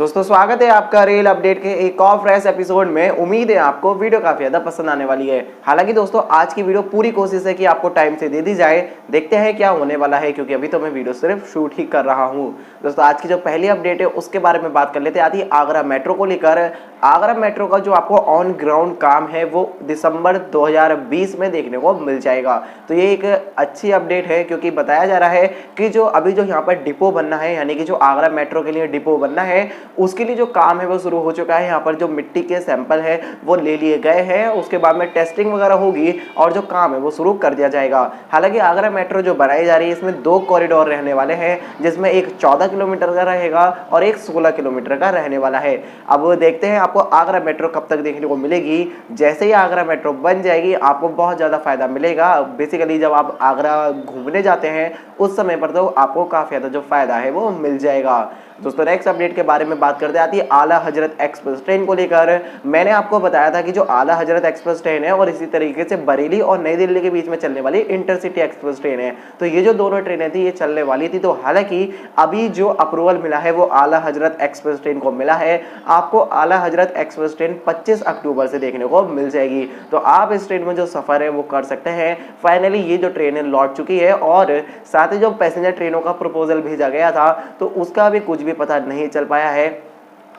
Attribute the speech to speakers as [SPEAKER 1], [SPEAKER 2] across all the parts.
[SPEAKER 1] दोस्तों स्वागत है आपका रेल अपडेट के एक और फ्रेश एपिसोड में। उम्मीद है आपको वीडियो काफी ज्यादा पसंद आने वाली है। हालांकि दोस्तों आज की वीडियो पूरी कोशिश है कि आपको टाइम से दे दी जाए। देखते हैं क्या होने वाला है, क्योंकि अभी तो मैं वीडियो सिर्फ शूट ही कर रहा हूं। दोस्तों आज की जो पहली अपडेट है उसके बारे में बात कर लेते हैं। आती है आगरा मेट्रो को लेकर। आगरा मेट्रो का जो आपको ऑन ग्राउंड काम है वो दिसंबर 2020 में देखने को मिल जाएगा। तो ये एक अच्छी अपडेट है, क्योंकि बताया जा रहा है कि जो अभी जो यहाँ पर डिपो बनना है, यानी कि जो आगरा मेट्रो के लिए डिपो बनना है उसके लिए जो काम है वो शुरू हो चुका है। यहाँ पर जो मिट्टी के सैंपल है वो ले लिए गए हैं, उसके बाद में टेस्टिंग वगैरह होगी और जो काम है वो शुरू कर दिया जाएगा। हालांकि आगरा मेट्रो जो बनाई जा रही है इसमें 2 कॉरिडोर रहने वाले हैं, जिसमें एक 14 किलोमीटर का रहेगा और एक 16 किलोमीटर का रहने वाला है। अब देखते हैं आपको आगरा मेट्रो कब तक देखने को मिलेगी। जैसे ही आगरा मेट्रो बन जाएगी आपको बहुत ज़्यादा फायदा मिलेगा। बेसिकली जब आप आगरा घूमने जाते हैं उस समय पर तो आपको काफ़ी ज़्यादा जो फायदा है वो मिल जाएगा। दोस्तों नेक्स्ट अपडेट के बारे में बात करते आती है आला हजरत एक्सप्रेस ट्रेन को लेकर। मैंने आपको बताया था कि जो आला हजरत एक्सप्रेस ट्रेन है और इसी तरीके से बरेली और नई दिल्ली के बीच में चलने वाली इंटरसिटी एक्सप्रेस ट्रेन है, तो ये जो दोनों ट्रेनें थी ये चलने वाली थी। तो हालांकि अभी जो अप्रूवल मिला है वो आला हजरत एक्सप्रेस ट्रेन को मिला है। आपको आला हजरत एक्सप्रेस ट्रेन 25 अक्टूबर से देखने को मिल जाएगी। तो आप इस ट्रेन में जो सफर है वो कर सकते हैं। फाइनली ये जो ट्रेन है लौट चुकी है और साथ ही जो पैसेंजर ट्रेनों का प्रपोजल भेजा गया था तो उसका भी कुछ भी पता नहीं चल पाया है।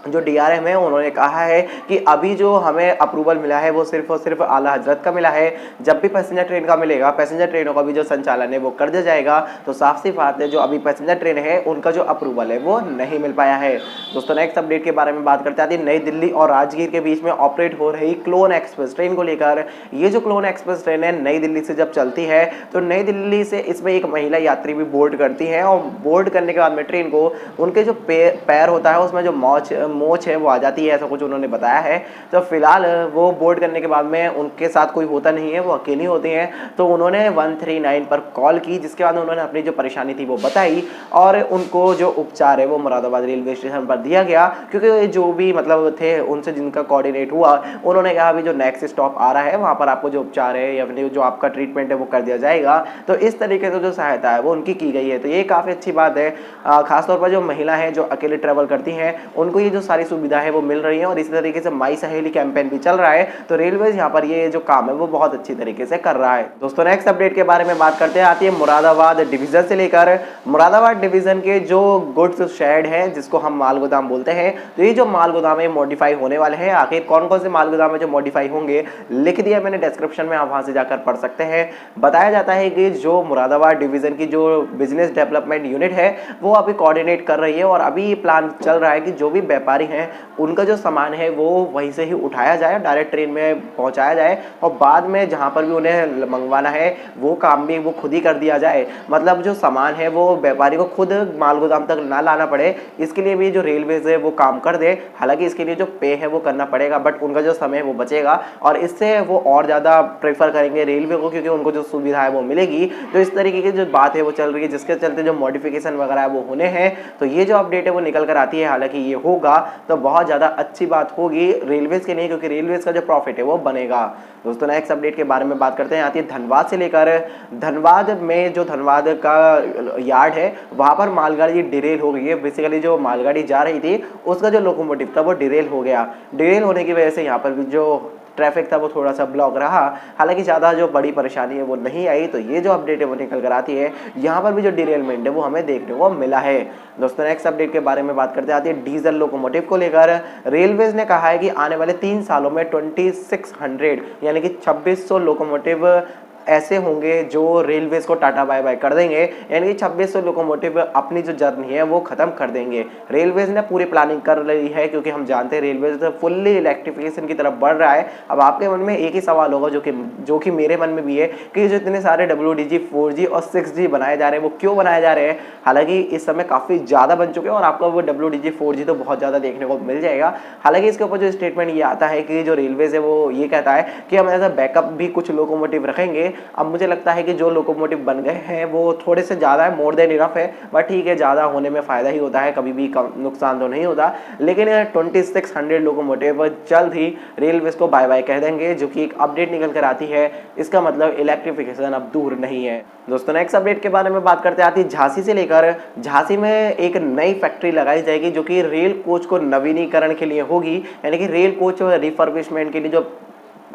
[SPEAKER 1] जो डीआरएम है उन्होंने कहा है कि अभी जो हमें अप्रूवल मिला है वो सिर्फ और सिर्फ आला हजरत का मिला है। जब भी पैसेंजर ट्रेन का मिलेगा, पैसेंजर ट्रेनों का भी जो संचालन है वो कर दिया जाएगा। तो साफ सी बात है जो अभी पैसेंजर ट्रेन है उनका जो अप्रूवल है वो नहीं मिल पाया है। दोस्तों नेक्स्ट अपडेट के बारे में बात करते आती है नई दिल्ली और राजगीर के बीच में ऑपरेट हो रही क्लोन एक्सप्रेस ट्रेन को लेकर। ये जो क्लोन एक्सप्रेस ट्रेन है नई दिल्ली से जब चलती है तो नई दिल्ली से इसमें एक महिला यात्री भी बोर्ड करती है और बोर्ड करने के बाद में ट्रेन को उनके जो पैर होता है उसमें जो मोच है वो आ जाती है, ऐसा कुछ उन्होंने बताया है। तो फिलहाल वो बोर्ड करने के बाद में उनके साथ कोई होता नहीं है, वो अकेली होती हैं। तो उन्होंने 139 पर कॉल की, जिसके बाद उन्होंने अपनी जो परेशानी थी वो बताई और उनको जो उपचार है वो मुरादाबाद रेलवे स्टेशन पर दिया गया। क्योंकि जो भी मतलब थे उनसे जिनका कोऑर्डिनेट हुआ उन्होंने कहा अभी जो नेक्स्ट स्टॉप आ रहा है वहाँ पर आपको जो उपचार है या फिर जो आपका ट्रीटमेंट है वो कर दिया जाएगा। तो इस तरीके से जो सहायता है वो उनकी की गई है। तो ये काफ़ी अच्छी बात है। खासतौर पर जो महिला है जो अकेले ट्रेवल करती हैं उनको ये जो सारी सुविधा है वो मिल रही है और इसी तरीके से माई सहेली कैंपेन भी चल रहा है। तो रेलवेज यहाँ पर ये जो काम है वो बहुत अच्छी तरीके से कर रहा है। दोस्तों नेक्स्ट अपडेट के बारे में बात करते हैं आती है मुरादाबाद डिवीजन से लेकर। मुरादाबाद डिवीजन के जो गुड्स शेड है जिसको हम माल गोदाम बोलते हैं, तो ये जो माल गोदाम है मॉडिफाई होने वाले हैं। आखिर कौन कौन से माल गोदाम है जो मॉडिफाई होंगे लिख दिया मैंने डिस्क्रिप्शन में, आप वहां से जाकर पढ़ सकते हैं। बताया जाता है कि जो मुरादाबाद डिवीजन की जो बिजनेस डेवलपमेंट यूनिट है वो अभी कोऑर्डिनेट कर रही है और अभी ये प्लान चल रहा है कि जो भी व्यापारी हैं उनका जो सामान है वो वहीं से ही उठाया जाए, डायरेक्ट ट्रेन में पहुंचाया जाए और बाद में जहां पर भी उन्हें मंगवाना है वो काम भी वो खुद ही कर दिया जाए। मतलब जो सामान है वो व्यापारी को खुद माल गोदाम तक ना लाना पड़े, इसके लिए भी जो रेलवेज है वो काम कर दे। हालांकि इसके लिए जो पे है वो करना पड़ेगा, बट उनका जो समय है वो बचेगा और इससे वो और ज़्यादा प्रेफर करेंगे रेलवे को, क्योंकि उनको जो सुविधा है वो मिलेगी। तो इस तरीके की जो बात है वो चल रही है, जिसके चलते जो मॉडिफिकेशन वगैरह है वो होने हैं। तो ये जो अपडेट है वो निकल कर आती है। हालांकि ये होगा तो बहुत ज़्यादा अच्छी बात होगी रेलवेज के लिए, क्योंकि रेलवेज का जो प्रॉफिट है वो बनेगा। दोस्तों नेक्स्ट अपडेट के बारे में बात करते हैं आती है धनबाद से लेकर। धनबाद में जो धनबाद का यार्ड है वहाँ पर मालगाड़ी डिरेल हो गई है। बेसिकली जो मालगाड़ी जा रही थी उसका जो लोकोमोटिव था वो डिरेल हो गया। डिरेल होने की वजह से यहाँ पर भी जो ट्रैफिक था वो थोड़ा सा ब्लॉक रहा। हालांकि ज़्यादा जो बड़ी परेशानी है वो नहीं आई। तो ये जो अपडेट है वो निकल कर आती है, यहाँ पर भी जो डिरेलमेंट है वो हमें देखने को मिला है। दोस्तों नेक्स्ट अपडेट के बारे में बात करते आती है डीजल लोकोमोटिव को लेकर। रेलवेज ने कहा है कि आने वाले 3 सालों में 2600 यानी कि 2600 लोकोमोटिव ऐसे होंगे जो रेलवेज को टाटा बाय बाय कर देंगे, यानी कि 2600 लोकोमोटिव अपनी जो जर्नी है वो खत्म कर देंगे। रेलवेज ने पूरी प्लानिंग कर रही है, क्योंकि हम जानते हैं रेलवेज फुल्ली इलेक्ट्रिफिकेशन की तरफ बढ़ रहा है। अब आपके मन में एक ही सवाल होगा जो कि मेरे मन में भी है कि जो इतने सारे WDG 4G और 6G बनाए जा रहे हैं वो क्यों बनाए जा रहे हैं। हालांकि इस समय काफ़ी ज़्यादा बन चुके हैं और आपको वो WDG 4G तो बहुत ज़्यादा देखने को मिल जाएगा। हालांकि इसके ऊपर जो स्टेटमेंट ये आता है कि जो रेलवेज है वो ये कहता है कि हम एज अ बैकअप भी कुछ लोकोमोटिव रखेंगे अब मुझे लगता है कि जो लोकोमोटिव बन गए हैं वो थोड़े से ज़्यादा है, मोर देन इनफ है, बट ठीक है, ज़्यादा होने में फ़ायदा ही होता है, कभी भी कम नुकसान तो नहीं होता। लेकिन 2600 लोकोमोटिव जल्द ही रेलवेज को बाय बाय कह देंगे, जो कि एक अपडेट निकल कर आती है। इसका मतलब इलेक्ट्रिफिकेशन अब दूर नहीं है। दोस्तों नेक्स्ट अपडेट के बारे में बात करते आती झांसी से लेकर। झांसी में एक नई फैक्ट्री लगाई जाएगी जो कि रेल कोच को नवीनीकरण के लिए होगी, यानी कि रेल कोच रिफर्बिशमेंट के लिए जो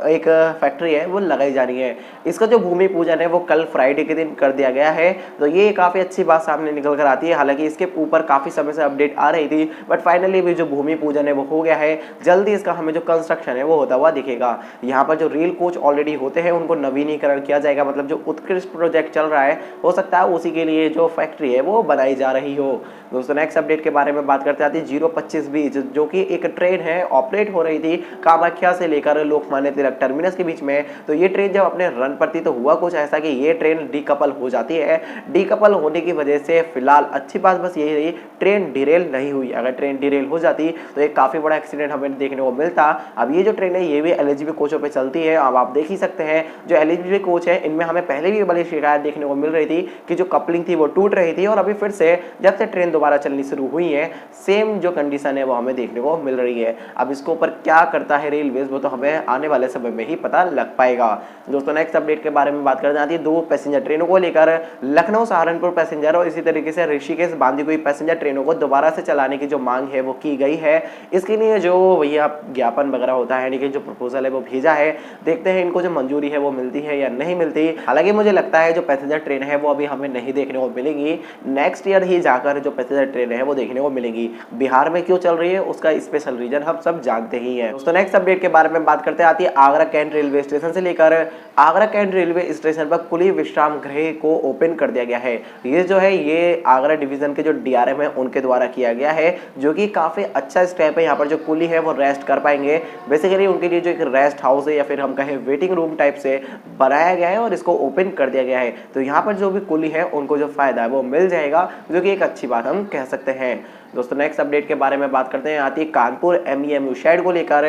[SPEAKER 1] एक फैक्ट्री है वो लगाई जा रही है। इसका जो भूमि पूजन है वो कल फ्राइडे के दिन कर दिया गया है, तो ये काफ़ी अच्छी बात सामने निकल कर आती है। हालांकि इसके ऊपर काफ़ी समय से अपडेट आ रही थी, बट फाइनली भी जो भूमि पूजन है वो हो गया है। जल्दी इसका हमें जो कंस्ट्रक्शन है वो होता हुआ दिखेगा। यहाँ पर जो रेल कोच ऑलरेडी होते हैं उनको नवीनीकरण किया जाएगा, मतलब जो उत्कृष्ट प्रोजेक्ट चल रहा है हो सकता है उसी के लिए जो फैक्ट्री है वो बनाई जा रही हो। दोस्तों नेक्स्ट अपडेट के बारे में बात करते आती है 025 जो कि एक ट्रेन है, ऑपरेट हो रही थी कामाख्या से लेकर लोकमान्य तिलक टर्मिनस के बीच में। तो ये ट्रेन जब अपने रन पर थी तो हुआ कुछ ऐसा कि ये ट्रेन डीकपल हो जाती है। डीकपल होने की वजह से फिलहाल अच्छी बात बस यही रही, ट्रेन डिरेल नहीं हुई। अगर ट्रेन डिरेल हो जाती तो एक काफ़ी बड़ा एक्सीडेंट हमें देखने को मिलता। अब ये जो ट्रेन है ये भी एलएचबी कोचों पर चलती है। अब आप देख ही सकते हैं जो एलएचबी कोच है इनमें हमें पहले भी बड़ी शिकायत देखने को मिल रही थी कि जो कपलिंग थी वो टूट रही थी, और अभी फिर से जब से ट्रेन दोबारा चलनी शुरू हुई है सेम जो कंडीशन है वो हमें देखने को मिल रही है। अब इसके ऊपर क्या करता है रेलवेज वो तो हमें आने वाले समय में ही पता लग पाएगा। दोस्तों नेक्स्ट अपडेट के बारे में बात करना आती है 2 पैसेंजर ट्रेनों को लेकर। लखनऊ सहारनपुर पैसेंजर और इसी तरीके से ऋषिकेश बांदीकुई पैसेंजर ट्रेनों को दोबारा से चलाने की जो मांग है वो की गई है। इसके लिए जो भैया ज्ञापन वगैरह होता है, यानी कि जो प्रपोजल है वो भेजा है, देखते हैं इनको जो मंजूरी है वो मिलती है या नहीं मिलती। हालांकि मुझे लगता है जो पैसेंजर ट्रेन है वो अभी हमें नहीं देखने को मिलेगी, नेक्स्ट ईयर ही जाकर जो पैसेंजर ट्रेन है वो देखने को मिलेगी। बिहार में क्यों चल रही है उसका स्पेशल रीजन हम सब जानते ही हैं। दोस्तों नेक्स्ट अपडेट के बारे में बात करते आती है आगरा कैंट रेलवे स्टेशन से लेकर। आगरा कैंट रेलवे स्टेशन पर कुली विश्राम गृह को ओपन कर दिया गया है। ये जो है ये आगरा डिवीजन के जो डीआरएम है उनके द्वारा किया गया है, जो कि काफी अच्छा स्टेप है। यहाँ पर जो कुली है वो रेस्ट कर पाएंगे। बेसिकली उनके लिए जो एक रेस्ट हाउस है या फिर हम कहें वेटिंग रूम टाइप से बनाया गया है और इसको ओपन कर दिया गया है। तो यहाँ पर जो भी कुली है उनको जो फायदा है वो मिल जाएगा, जो कि एक अच्छी बात हम कह सकते हैं। दोस्तों नेक्स्ट अपडेट के बारे में बात करते हैं आती है कानपुर एमईएमयू शेड को लेकर।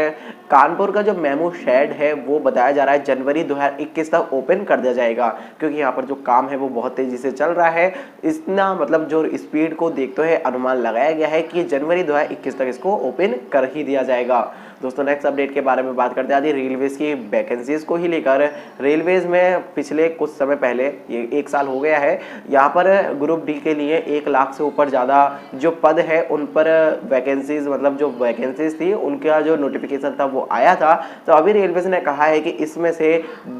[SPEAKER 1] कानपुर का जो मेमू शेड है वो बताया जा रहा है जनवरी 2021 तक ओपन कर दिया जाएगा, क्योंकि यहाँ पर जो काम है वो बहुत तेजी से चल रहा है। इतना मतलब जो स्पीड को देखते हुए अनुमान लगाया गया है कि जनवरी 2021 तक इसको ओपन कर ही दिया जाएगा। दोस्तों नेक्स्ट अपडेट के बारे में बात करते हैं रेलवेज की वैकेंसीज को ही लेकर। रेलवेज में पिछले कुछ समय पहले, ये 1 साल हो गया है, यहाँ पर ग्रुप डी के लिए 1 लाख से ऊपर ज़्यादा जो पद है उन पर वैकेंसीज, मतलब जो वैकेंसीज थी उनका जो नोटिफिकेशन था वो आया था। तो अभी रेलवेज ने कहा है कि इसमें से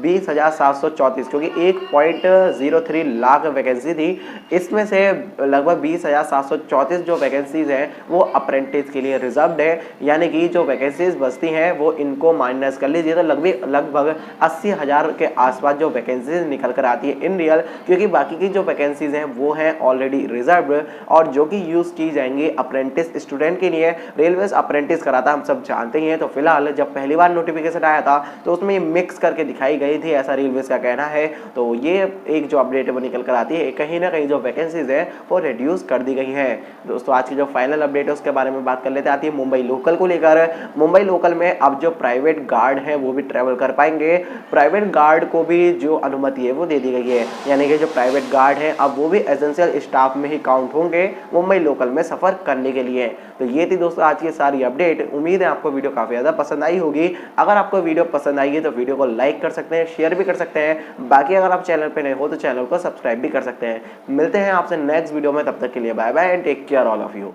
[SPEAKER 1] 20,734, क्योंकि 1.03 लाख वैकेंसी थी, इसमें से लगभग 20,734 जो वैकेंसीज हैं वो अप्रेंटिस के लिए रिजर्व्ड है। यानी कि जो वैकेंसीज बचती हैं वो इनको माइनस कर लीजिए तो लगभग 80,000 के आसपास जो वैकेंसीज निकल कर आती है इन रियल, क्योंकि बाकी की जो वैकेंसीज हैं वो हैं ऑलरेडी रिजर्व्ड और जो कि यूज की जाएंगी अप्रेंटिस स्टूडेंट के लिए। रेलवेज अप्रेंटिस कराता हम सब जानते ही हैं। तो फिलहाल जब पहली बार नोटिफिकेशन आया था तो उसमें मिक्स करके दिखाई गई थी, ऐसा रेलवेज का कहना है। तो ये एक जो अपडेट है वो निकल कर आती है, कहीं ना कहीं जो वैकेंसीज है वो रिड्यूस कर दी गई है। दोस्तों आज की जो फाइनल अपडेट है उसके बारे में बात कर लेते आती है मुंबई लोकल को लेकर। मुंबई लोकल में अब जो प्राइवेट गार्ड है वो भी ट्रेवल कर पाएंगे। प्राइवेट गार्ड को भी जो अनुमति है वो दे दी गई है, यानी कि जो प्राइवेट गार्ड है अब वो भी एसेंशियल स्टाफ में ही काउंट होंगे मुंबई लोकल में सफर करने के लिए। तो ये थी दोस्तों आज की सारी अपडेट। उम्मीद है आपको वीडियो काफी ज्यादा पसंद आई होगी। अगर आपको वीडियो पसंद आई है तो वीडियो को लाइक कर सकते हैं, शेयर भी कर सकते हैं। बाकी अगर आप चैनल पे नए हो तो चैनल को सब्सक्राइब भी कर सकते हैं। मिलते हैं आपसे नेक्स्ट वीडियो में, तब तक के लिए bye bye and take care all of you.